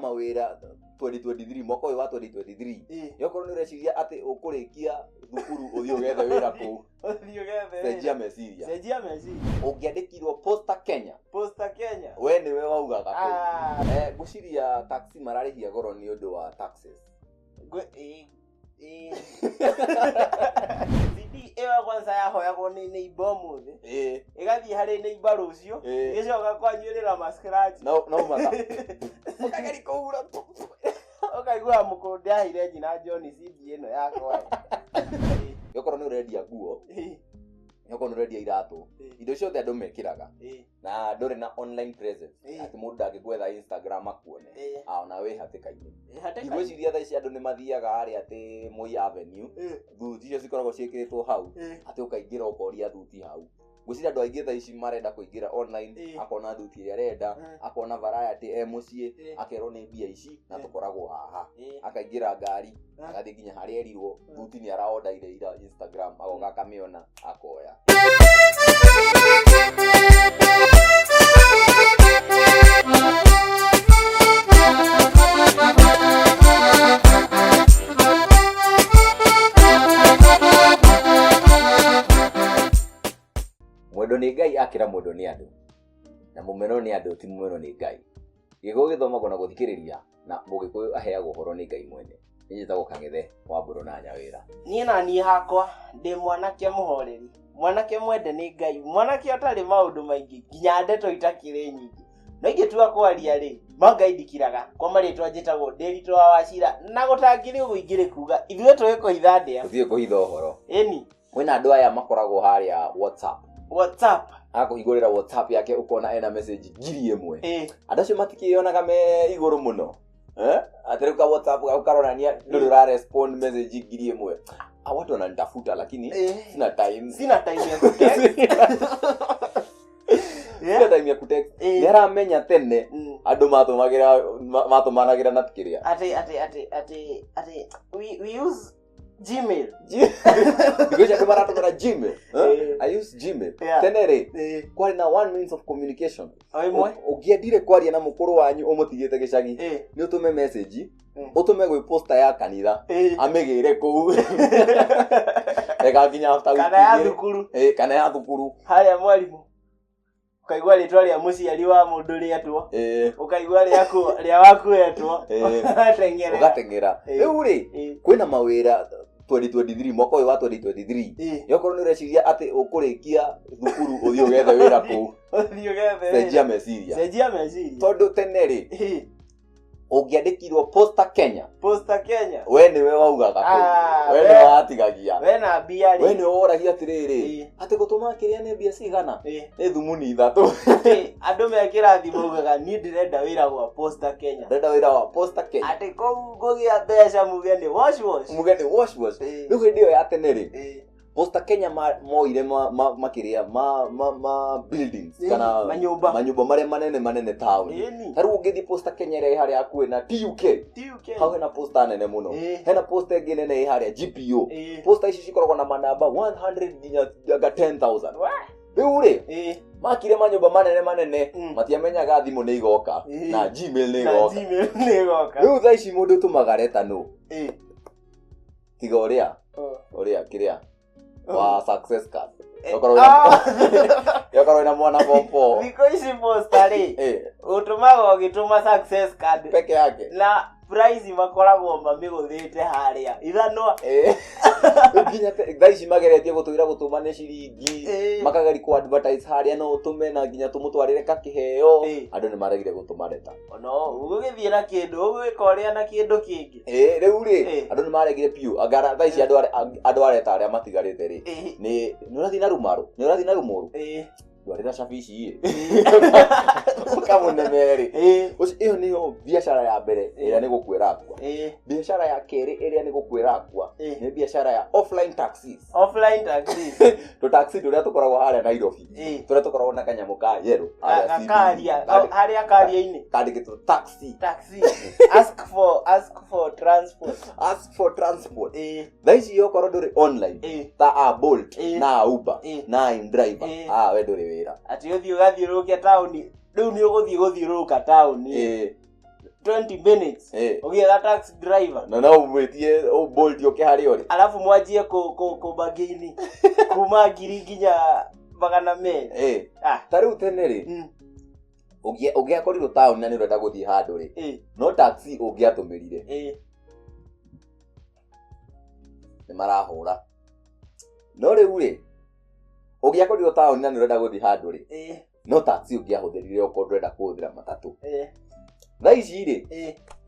mawira 2023 mwaka wa 2023 yokorwo ni ureciria ati ukurikia thukuru uthio gethe wira ku uthio gethe cenjia meciria ungiandikirwo Posta Kenya we niwe waugaga ku guciria taxi mararihia goro ni undu wa taxes Bibi ewa kwanza yahoyagwo ni neighbor muthe igathii hari neighbor rucio icoka kwanyurira mascratch no mata ukageri kuhura ukaigua mukundi ahire nyina John CD eno yakwa yokorwo ni urendia nguo yokorwo ni urendia iratu indo ciothe andu mekiraga na nduri na online presence ati mundu angigwetha Instagram akuone ona we hatikaini igwiciria tha ici andu ni mathiaga ari ati Moi Avenue thuti icio cikoragwo ciikiritwo hau ati ukaingira ukoria thuti hau gwiciria andu aingi tha ici marenda kuingira online akona thuti iria arenda akona variety mucii akerwo ni mbia ici na tukoragwo haha akaingira ngari agathi nginya haria erirwo thuti ni araordaire ira Instagram agoka kamiona akoya Mwedo ni Ngai akira mwedo ni andu na mumeno ni andu ti mumeno ni Ngai gigo githomagwo na guthikiriria na mugikuyu aheagwo horo ni Ngai mwene njitagwo Kang'ethe wa Mburu na Nyawira ni hakwa ndi mwanake muhoreri mwanake mwende ni Ngai mwanake atari maundu maingi nginya ndeto itakire nyingi no ingitua kwaria ri mangaindikiraga kwa maritwa njitagwo Nderitwa wa Wachira na gutangiri uguingire kuga ithuĩ twikuhitha ndia uthie kuhitha horo eni mwina andu aya makoragwo haria WhatsApp akuhingurira WhatsApp yake ukona ena message ngiri imwe andu acio matikionaga me iguru muno atereka WhatsApp ukaronania ndu ra respond message ngiri imwe watu wananitafuta lakini sina time ya kutext sina time ya kutext yaramenya tene andu matumanagira na tikiria ati we use Gmail because andu maratumira Gmail I use Gmail tenere kwari na one means of communication ugiendire kwaria na mukuru wanyu umutigite gicagi ni utume message utume gwi Posta ya kanitha amigire ku ega nginya after kana ya thukuru haria mwalimu ukaigwa ritwa ria muciari wa mundu rietwo ukaigwa ria waku etwo ugatengera riu ri kwina mawira 2023 mwaka wa 2023 yokorwo ni ureciria ati ukurikia thukuru uthio gethe wira ku cenjia meciria tondu tene ri ungiandikirwo Posta Kenya we niwe waugaga ku we niwe watigagia we na mbia ri we niwe woragia atiriri ati gutuma kiria ni mbia cigana ni thumuni ithatu andu mekira thimu ugaga ni ndirenda wira wa Posta Kenya ati kou ngugia mbeca muge ni wash riu hindi iyo ya tene ri Posta Kenya moire makiria buildings kana manyumba maria manene town taru ungithi Posta Kenya ri haria akuwe na TUK hau hena posta nene muno hena posta ingine nene haria GPO posta ici cikoragwo na manamba 100 nginya 10,000 riu ri makire manyumba manene matiamenyaga thimu ni igoka na Gmail ni igoka riu tha ici mundu tumagareta no tiga uria kiria wa success card yokorwo ina mwana pompo biko ici Posta ri utumaga ugituma success card peke yake na price makoragwo mamiguthite haria ithanwa nginya thaici mageretie gutuira gutuma ni ciringi makageri ku advertise haria no utume na nginya tumutwarire kakiheo andu ni maregire gutuma leta no ugugithie na kindu ugwikoria na kindu kingi riu ri andu ni maregire piu agara thaici andu areta aria matigarite ri ni urathi na rumaro ndwarira shafishi kamunemeri iyo niyo biashara ya mbere ira ni gukwira akwa biashara ya keri ira ni gukwira akwa ni biashara ya offline taxis to taxi turia tukoragwo haria Nairobi turia tukoragwo na kanyamu ka yero haria karia-ini kandikitwo taxi ask for transport thaici yokorwo nduri online ta Bolt na Uber na InDriver we nduri wira ati uthi ugathiurukia tauni riu ni uguthii guthiuruka tauni 20 minutes ugietha taxi driver na no mwetie bolt yoke hari ori alafu mwanjie ku bagini kuma ngiri nginya magana mere tariu teneri ugiakorirwo town na ni urenda guthii handu ri no taxi ugiatumirire ni marahura no riu ri ugiakorirwo town na ni urenda guthii handu ri no taxi ugiahuthirire uko ndurenda kuhuthira matatu na ici ri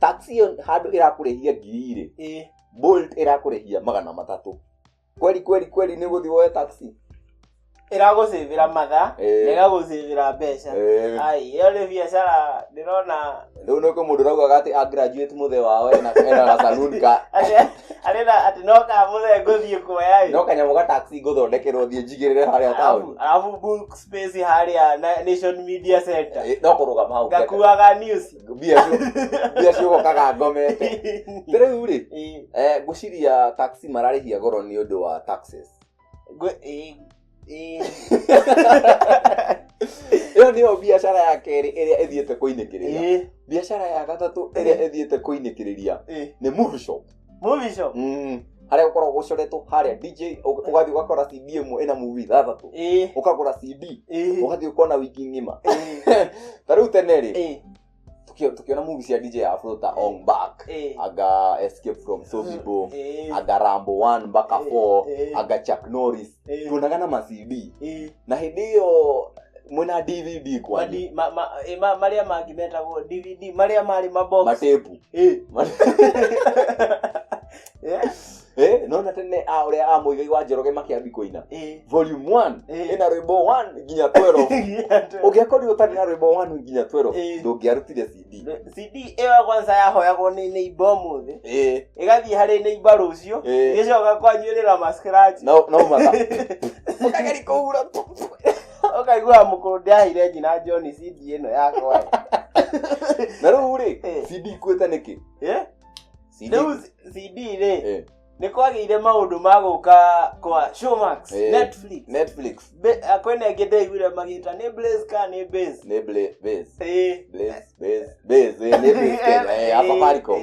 taxi handu irakurehia ngiri ri bolt irakurehia magana matatu kweli ni guthii woe taxi iragusivira matha iragusivira mbeca ai iyo ni biacara ndirona riu no ko mundu rauga ati a graduate muthe wao ena salon ka arenda ati no ka muthe guthii kuoya no kanya muga taxi guthondekerwo thie njigirire haria town alafu book space haria Nation Media Center no kurugama hau gakuaga news bia cio kaga ngomete riu ri guciria taxi mararihia goro ni undu wa taxes iyo niyo biacara ya keri iria ithiete kuinekiriria biacara ya gatatu iria ithiete kuinekiriria ni movie shop haria ukorwo gucoretwo haria DJ ugathi ugakora CD imwe ina movie thathatu ukagura CD ugathi ukona wiki ngima tariu teneri tukiona movie cia DJ Afrota on back aga Escape from Sobibo aga Rambo 1 mpaka 4 aga Chuck Norris tunaga na ma CD na hidio mwena DVD kwani maria magimeta go DVD maria mari mabox matepu no na tene uria muigai wa Njoroge makiambi koina volume 1 ina rwimbo 1 nginya 12 ugiakorirwo tani na rwimbo 1 nginya 12 ndungiarutire CD ewa kwanza yahoyagwo ni neighbor thi igathi hari neighbor rucio igicoka kwanyurira ma scratch no mata ukageri kuhura ukaigua mukuru ndiahire nyina John CD ino yakwa na riu ri CD kweta niki CD ri ni kwagire maundu maguka kwa Showmax Netflix kwene ngithegwire magita ni Blaze ka ni Base ni Blaze hapa Mariko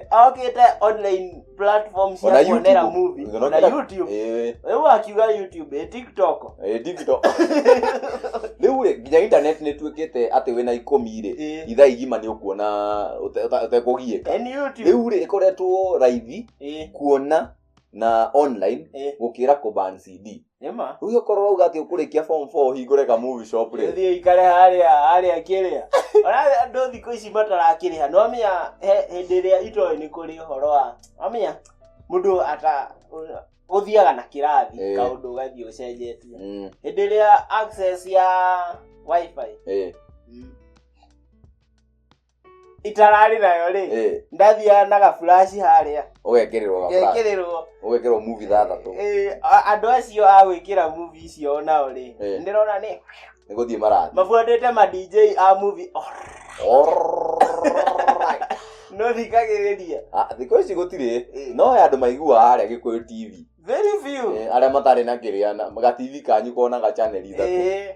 akite online platforms ya kuonera movie na YouTube akiuga YouTube TikTok riu ri nginya internet ni twikite ati wina 10 ri ithaa igima ni ukuona utekugieka riu ri ikoretwo raithi kuona na online gukira kuban CD ema uyo korora uga ati ukurikia form 4 hingure ka movie shop ri thie ikare haria kiria ora ndo thiko ici matarakiria no amia hindiria itoe ni kuri horo wa amia mundu ata uthiaga na kirathi kaundu gathi ucenjetie hindiria access ya wifi itarari nayo ri ndathia na ga flash haria ugekererwo movie thathatu andu acio a gwikira movie icio nao ri ndirona ni guthie marathi mabuatete ma DJ a movie no thikagiriria thiko ici gutire no andu maigua haria Gikuyu TV very few aria matari na kiriana ga TV kanyu kona ga channel ithatu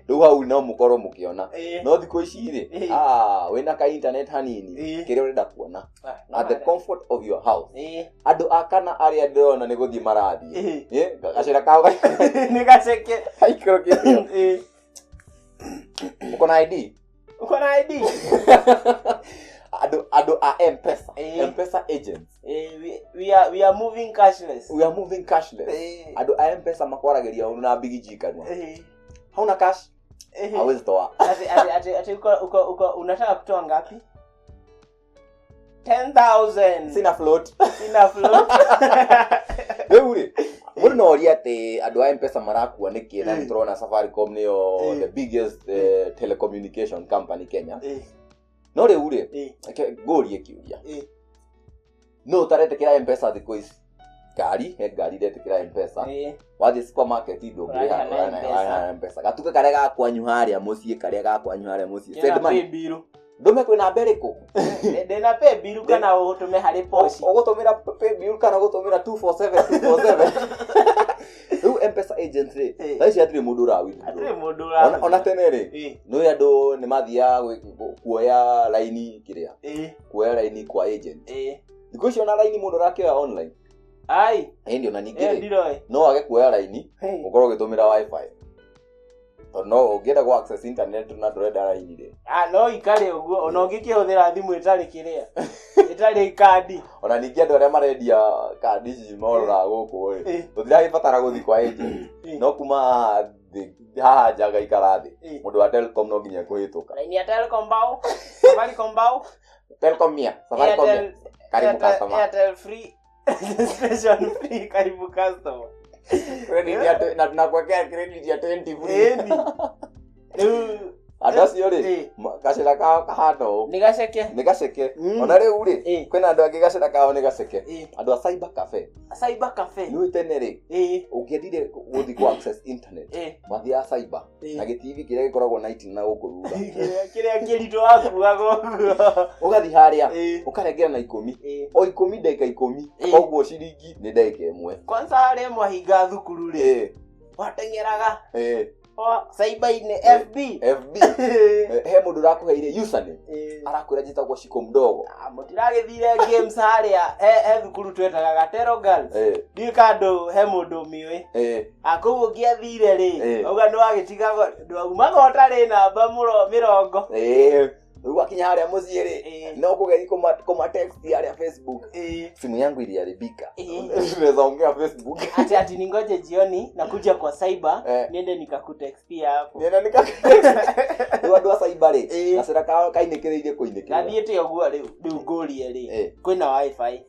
riu hau no mukorwo mukiona no thiko ici ri wina ka internet hanini kiria urenda kuona at the comfort of your house andu akana aria ndirona ni guthie marathi gacira kao ni gaceke haikoro kio ukona ID ado a Mpesa agents we are moving cashless ado a Mpesa makwarageria una big jikana hauna cash hawezi toa ati uko unataka kutoa ngapi 10,000 sina float wewe Muna ori ati adu a Mpesa marakuwa niki na nitrona Safaricom niyo the biggest telecommunication company Kenya no re ure gori ekiuria no tarete kira Mpesa thiko ici gari rete kira Mpesa wathi supermarket indo ngira na Mpesa gatuka kare ga kwanyu haria mucie kare ga kwanyu haria mucie send money ndome kwina bereko ndena pay bill kana ugutume hari poshi ugutumira pay bill kana ugutumira 247 riu Mpesa agents ri thaici atire mundu ra withdraw ona tene ri no andu ni mathia kuoya line kiria kuoya line kwa agent thikũ icio na line mundu rakioya online ai ndio na ningĩ no age kuoya line ukorwo gitumira wifi no ũngĩenda go access internet na ndũrenda line ri no ikare ũguo ona ũngĩkĩhũthĩra thimũ ĩtarĩ kĩrĩa ĩtarĩ kandi ona ningĩ andũ arĩa marendia kandi ici morora gũkũ ĩ ũthiragĩbatara gũthiĩ kwa agent no kuma haha njaga ikara thĩ mũndũ wa Telcom no nginya kũhĩtũka line ya Telcom bao Safaricom bao Telcom karibu customer Airtel free station free karibu customer credit na tunakuwekea credit ya 20 free acio ri gacira kao kahano ni gaceke ona riu ri kwina andu angi gacira kao ni gaceke andu a cyber cafe ni tene ri ungiendire guthi ku access internet wathia cyber na gitivi kiria gikoragwo night na gukuruga kiria kirito akuago ugathi haria ukarengera na 10 o 10 ndeka 10 koguo ciringi ni ndeka imwe kwanza haria mwahinga thukuru ri watengeraga cyber-inĩ FB he mundu rakuheire username arakwira njitagwo Shiko mdogo mutiragithire games haria he thukuru twetaga gatero girls ndi kandu he mundu miwe akuo ngiathire ri auga ni wagitiga ndwauma gotari namba 70 rĩu akinya harĩa mũciĩ rĩ no kũgeria kũma text harĩa Facebook simu yangu iliharibika unaweza ongea Facebook ati ningoje jioni nakuja kwa cyber niende nikakutextia hapo rĩu andũ a cyber rĩ gacĩra kao kainĩkĩrĩirie kũinĩkĩra gathiĩte ũguo rĩu ngũrie rĩ kwĩna wifi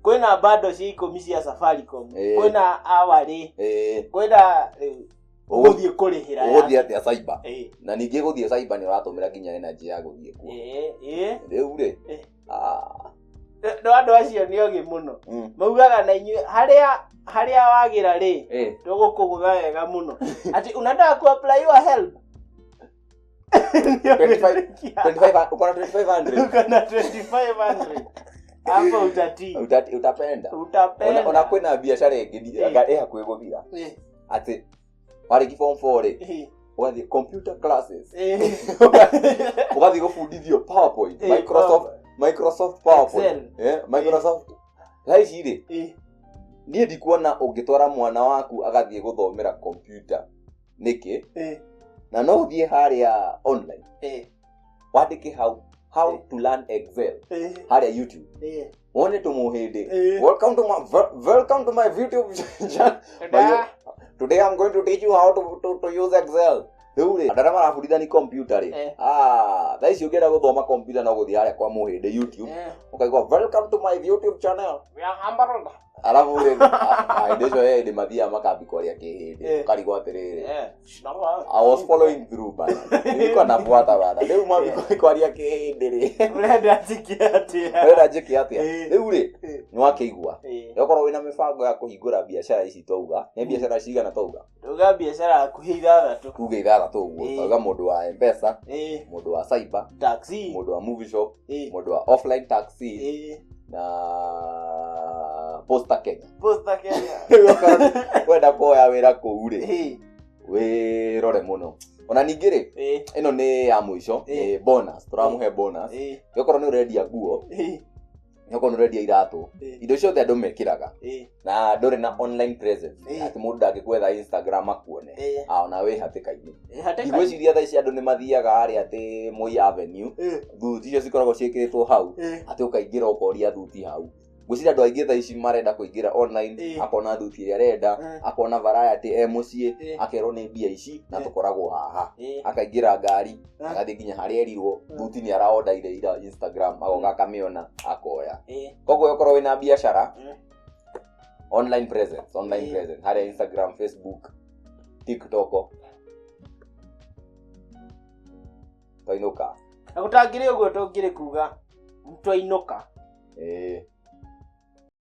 kwĩna bando cia 10 cia Safaricom kwĩna hour rĩ kwĩna uguthie kurihira uguthie atia cyber na ningi guthie cyber ni uratumira nginya energy ya guthie ku riu ri ndo andu acio ni ogi muno maugaga na inyu haria wagira ri tugukugutha wega muno ati unataka ku apply your help 25 ukona 2500 hapo utapenda ona kwina biashara ingi hakuhi guthira ati wariki form 4 ri wathi computer classes wathi gufundithio PowerPoint Microsoft PowerPoint Microsoft laici ri nie ndikuona ungitwara mwana waku agathie guthomera computer niki na no uthie haria online wandike how to learn Excel haria YouTube wone tumuhindi welcome to my YouTube channel today I'm going to teach you how to use Excel Rĩu andara marabundithania computer ri thaici ũngĩenda gũthoma computer no gũthiĩ harĩa kwa mũhĩndĩ YouTube ũkaigua welcome to my YouTube channel arabu ri ndejo ndi mathia makambi kwaria kihindi karigwa atiriri I was following through bana niko nafuata bana rĩu mambi kwaria kihindi ri urenda njike atia rĩu ri ni wakĩigua yokorwo wina mibango ya kuhingũra biashara ici twauga ni biashara cigana twauga biashara ya kuhitha tuge ithathatũ ũguo twauga mũndũ wa Mpesa mũndũ wa cyber taxi mũndũ wa movie shop mũndũ wa offline taxi na Posta Kenya wenda kuoya wĩra kũu rĩ wĩrore mũno ona ningĩ rĩ ĩno nĩ ya mũico bonus tũramũhe bonus yokorwo nĩ ũrendia nguo yokorwo nĩ ũrendia iratũ indo ciothe andũ mekĩraga na ndũrĩ na online presence atĩ mũndũ ndangĩkwetha Instagram akuone ona wĩ hatĩka-inĩ igwĩciria thaa ici andũ nĩ mathiaga harĩa atĩ Moi Avenue thuti icio cikoragwo ciĩkĩrĩtwo hau atĩ ũkaingĩra ũkoria thuti hau gwĩciria andũ aingĩ thaa ici marenda kũingĩra online akona thuti ĩrĩa arenda akona variety mũciĩ akerwo nĩ mbia ici na tũkoragwo haha akaingĩra ngari agathiĩ nginya harĩa erirwo thuti nĩ araordaire ira Instagram agoka akamĩona akoya koguo yokorwo wĩna biacara online presence harĩa Instagram, Facebook, TikTok twainũka agũtangĩrĩ ũguo tũngĩrĩ kuga twainũka